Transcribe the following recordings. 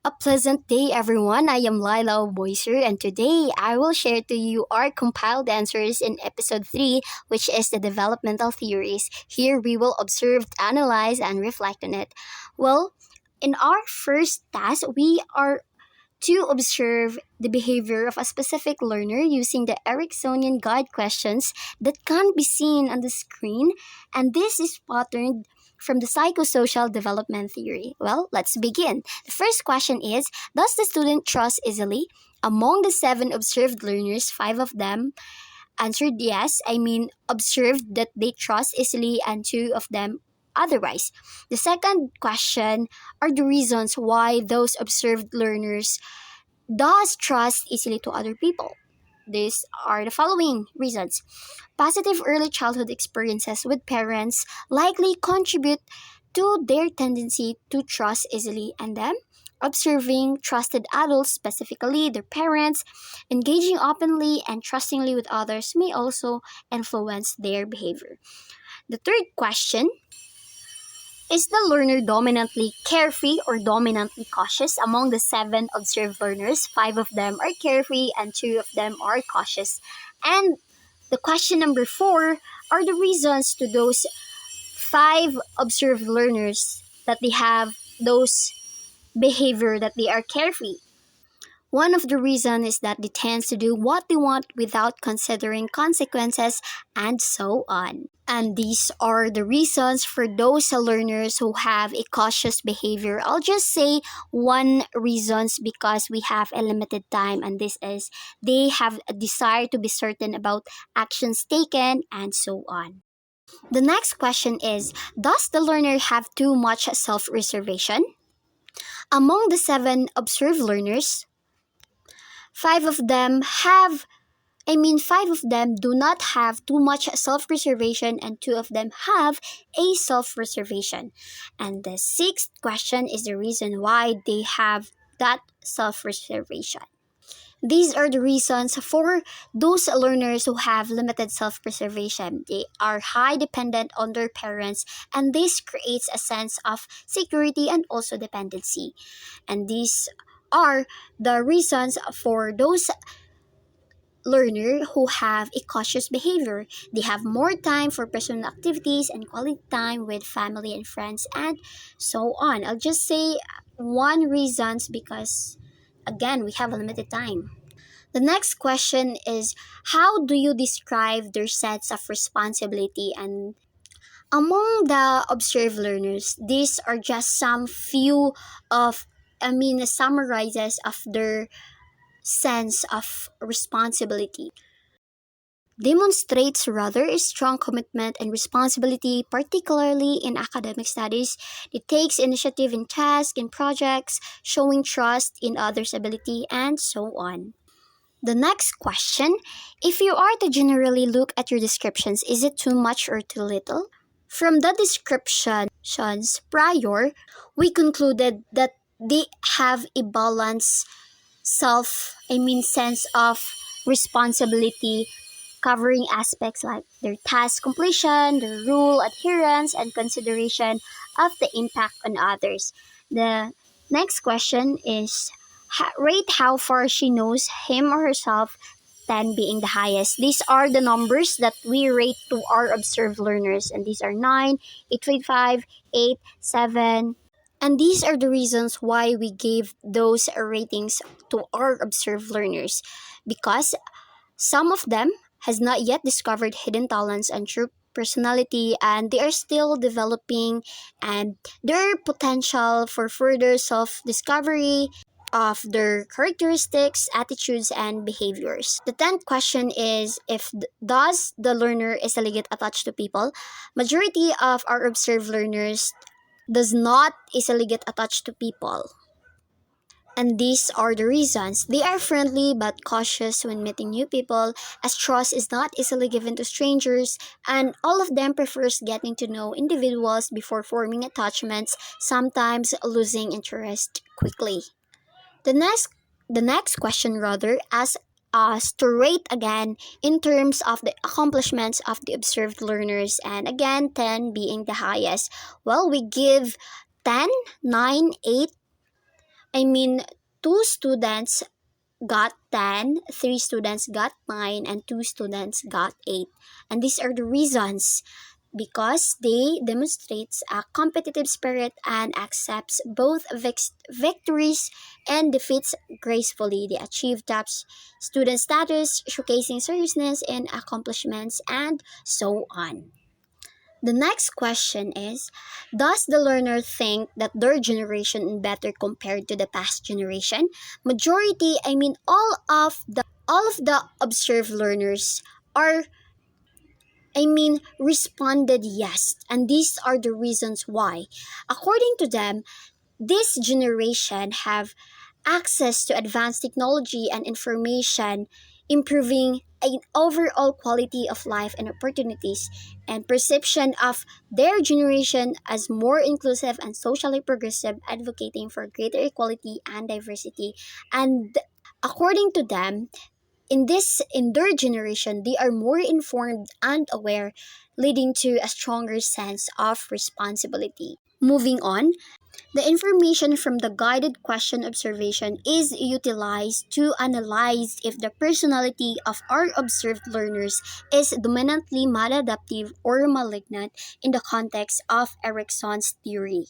A pleasant day, everyone. I am Lila Boyser, and today I will share to you our compiled answers in episode 3, which is the developmental theories. Here we will observe, analyze, and reflect on it. Well, in our first task, we are to observe the behavior of a specific learner using the Ericksonian guide questions that can be seen on the screen, and this is patterned from the psychosocial development theory. Well, let's begin. The first question is: does the student trust easily? Among the 7 observed learners, 5 of them answered yes. Observed that they trust easily, and 2 of them otherwise. The second question are the reasons why those observed learners does trust easily to other people. These are the following reasons. Positive early childhood experiences with parents likely contribute to their tendency to trust easily and them. Observing trusted adults, specifically their parents, engaging openly and trustingly with others may also influence their behavior. The third question: is the learner dominantly carefree or dominantly cautious? Among the 7 observed learners, 5 of them are carefree and 2 of them are cautious. And the question number 4 are the reasons to those 5 observed learners that they have those behavior that they are carefree. One of the reasons is that they tend to do what they want without considering consequences and so on. And these are the reasons for those learners who have a cautious behavior. I'll just say one reasons because we have a limited time, and this is they have a desire to be certain about actions taken and so on. The next question is: does the learner have too much self-reservation? Among the 7 observed learners, 5 of them do not have too much self-reservation, and 2 of them have a self-reservation. And the sixth question is the reason why they have that self-reservation. These are the reasons for those learners who have limited self-preservation. They are high dependent on their parents, and this creates a sense of security and also dependency. And these are the reasons for those learner who have a cautious behavior. They have more time for personal activities and quality time with family and friends and so on. I'll just say one reasons because again we have a limited time. The next question is: how do you describe their sense of responsibility? And among the observed learners, these are just some few of summarizes of their sense of responsibility. Demonstrates rather a strong commitment and responsibility, particularly in academic studies. It takes initiative in tasks and projects, showing trust in others' ability, and so on. The next question: if you are to generally look at your descriptions, is it too much or too little? From the descriptions prior, we concluded that they have a balanced sense of responsibility, covering aspects like their task completion, their rule adherence, and consideration of the impact on others. The next question is: rate how far she knows him or herself, 10 being the highest. These are the numbers that we rate to our observed learners, and these are 9, 8.5, 8, 7. And these are the reasons why we gave those ratings to our observed learners, because some of them has not yet discovered hidden talents and true personality, and they are still developing and their potential for further self-discovery of their characteristics, attitudes, and behaviors. The 10th question is: does the learner easily get attached to people? Majority of our observed learners does not easily get attached to people. And these are the reasons. They are friendly but cautious when meeting new people, as trust is not easily given to strangers, and all of them prefers getting to know individuals before forming attachments, sometimes losing interest quickly. The next question rather asks us to rate again in terms of the accomplishments of the observed learners, and again 10 being the highest. Well, we give 10, 9, 8, I mean, two students got 10, three students got 9, and two students got 8. And these are the reasons because they demonstrates a competitive spirit and accepts both victories and defeats gracefully. They achieve top student status, showcasing seriousness in accomplishments, and so on. The next question is, does the learner think that their generation is better compared to the past generation? Majority, I mean all of the observed learners are responded yes, and these are the reasons why. According to them, this generation have access to advanced technology and information, improving an overall quality of life and opportunities, and perception of their generation as more inclusive and socially progressive, advocating for greater equality and diversity. And according to them, in their generation, they are more informed and aware, leading to a stronger sense of responsibility. Moving on, the information from the guided question observation is utilized to analyze if the personality of our observed learners is dominantly maladaptive or malignant in the context of Erickson's theory.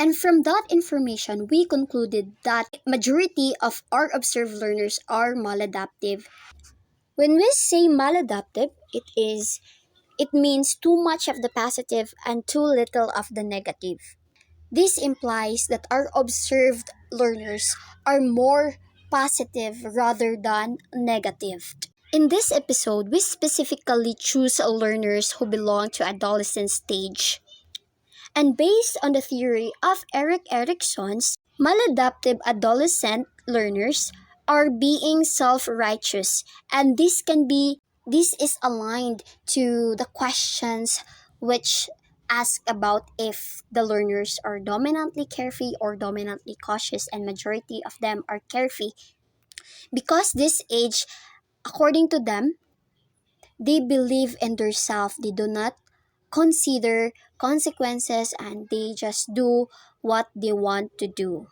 And from that information, we concluded that majority of our observed learners are maladaptive. When we say maladaptive, it means too much of the positive and too little of the negative. This implies that our observed learners are more positive rather than negative. In this episode, we specifically choose learners who belong to adolescent stage. And based on the theory of Erik Erikson's, maladaptive adolescent learners are being self-righteous, and this is aligned to the questions which ask about if the learners are dominantly carefree or dominantly cautious, and majority of them are carefree because this age, according to them, they believe in themselves. They do not consider consequences, and they just do what they want to do.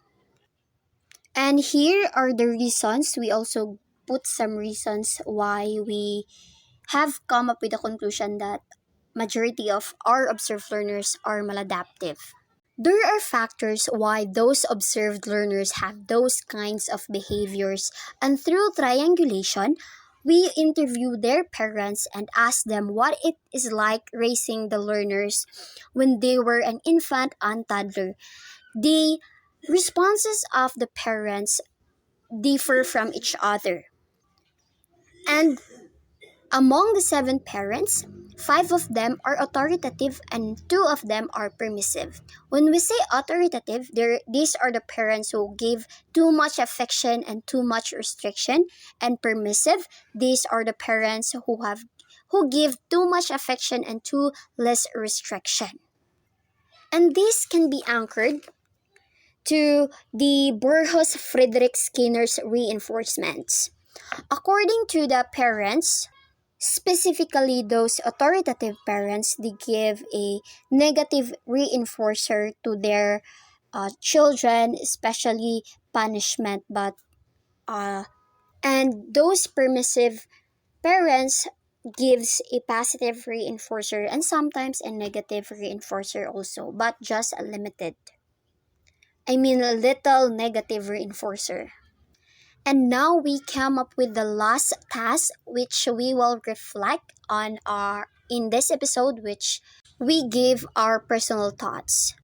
And here are the reasons. We also put some reasons why we have come up with the conclusion that majority of our observed learners are maladaptive. There are factors why those observed learners have those kinds of behaviors, and through triangulation, we interview their parents and ask them what it is like raising the learners when they were an infant and toddler. The responses of the parents differ from each other. And among the 7 parents, 5 of them are authoritative and 2 of them are permissive. When we say authoritative, these are the parents who give too much affection and too much restriction, and permissive, these are the parents who give too much affection and too less restriction. And this can be anchored to the Burgos Friedrich Skinner's reinforcements. According to the parents, specifically those authoritative parents, they give a negative reinforcer to their children, especially punishment. And those permissive parents gives a positive reinforcer and sometimes a negative reinforcer also, but just a limited. A little negative reinforcer. And now we come up with the last task which we will reflect on our in this episode, which we give our personal thoughts.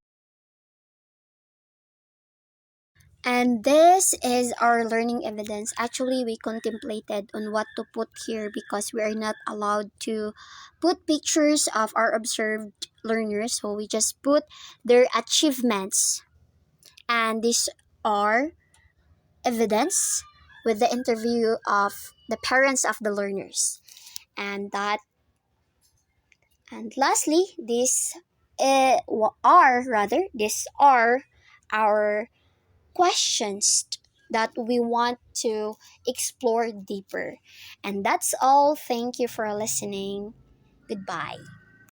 And this is our learning evidence. Actually, we contemplated on what to put here because we are not allowed to put pictures of our observed learners. So we just put their achievements. And these are evidence with the interview of the parents of the learners. And lastly, these are our questions that we want to explore deeper. And that's all. Thank you for listening. Goodbye.